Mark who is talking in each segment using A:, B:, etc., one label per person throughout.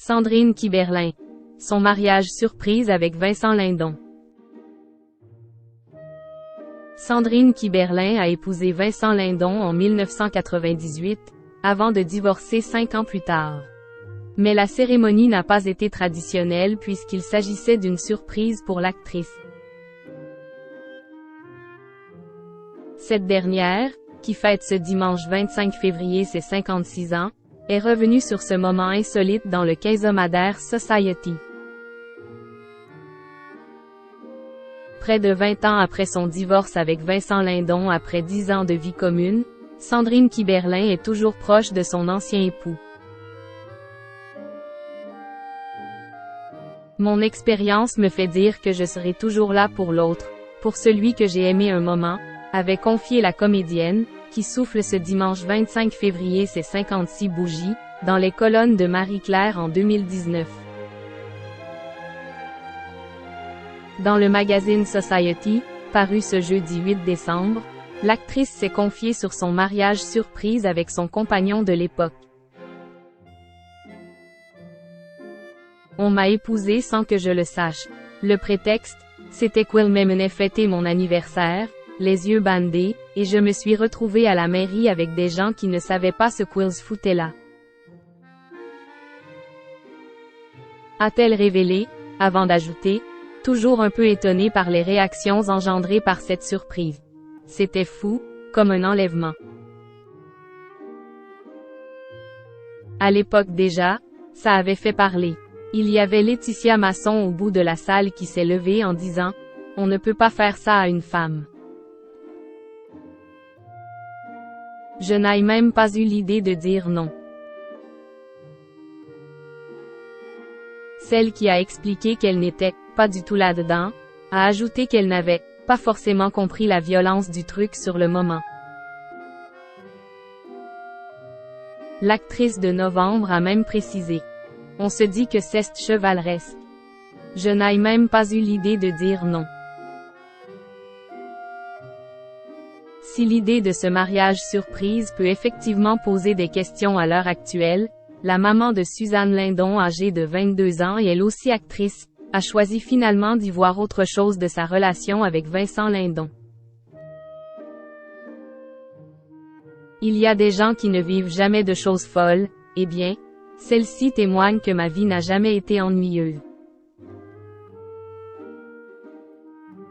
A: Sandrine Kiberlin. Son mariage surprise avec Vincent Lindon. Sandrine Kiberlin a épousé Vincent Lindon en 1998, avant de divorcer 5 ans plus tard. Mais la cérémonie n'a pas été traditionnelle puisqu'il s'agissait d'une surprise pour l'actrice. Cette dernière, qui fête ce dimanche 25 février ses 56 ans, est revenue sur ce moment insolite dans le Kayzomadaire Society. Près de 20 ans après son divorce avec Vincent Lindon après 10 ans de vie commune, Sandrine Kiberlin est toujours proche de son ancien époux. Mon expérience me fait dire que je serai toujours là pour l'autre, pour celui que j'ai aimé un moment, avait confié la comédienne, qui souffle ce dimanche 25 février ses 56 bougies, dans les colonnes de Marie-Claire en 2019. Dans le magazine Society, paru ce jeudi 8 décembre, l'actrice s'est confiée sur son mariage surprise avec son compagnon de l'époque. On m'a épousée sans que je le sache. Le prétexte, c'était qu'il m'amenait fêter mon anniversaire, les yeux bandés, et je me suis retrouvée à la mairie avec des gens qui ne savaient pas ce qu'ils foutaient là. A-t-elle révélé, avant d'ajouter, toujours un peu étonnée par les réactions engendrées par cette surprise. C'était fou, comme un enlèvement. À l'époque déjà, ça avait fait parler. Il y avait Laetitia Masson au bout de la salle qui s'est levée en disant « On ne peut pas faire ça à une femme ». Je n'ai même pas eu l'idée de dire non. Celle qui a expliqué qu'elle n'était pas du tout là-dedans, a ajouté qu'elle n'avait pas forcément compris la violence du truc sur le moment. L'actrice de Novembre a même précisé. On se dit que c'est chevaleresque. Je n'ai même pas eu l'idée de dire non. Si l'idée de ce mariage surprise peut effectivement poser des questions à l'heure actuelle, la maman de Suzanne Lindon âgée de 22 ans et elle aussi actrice, a choisi finalement d'y voir autre chose de sa relation avec Vincent Lindon. Il y a des gens qui ne vivent jamais de choses folles, eh bien, celle-ci témoigne que ma vie n'a jamais été ennuyeuse.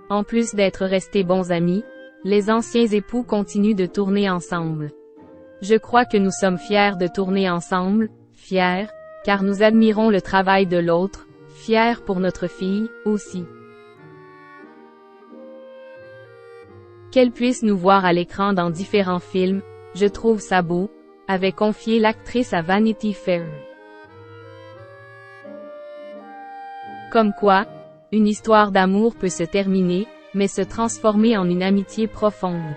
A: En plus d'être restés bons amis, les anciens époux continuent de tourner ensemble. Je crois que nous sommes fiers de tourner ensemble, fiers, car nous admirons le travail de l'autre, fiers pour notre fille, aussi. Qu'elle puisse nous voir à l'écran dans différents films, je trouve ça beau, avait confié l'actrice à Vanity Fair. Comme quoi, une histoire d'amour peut se terminer, mais se transformer en une amitié profonde.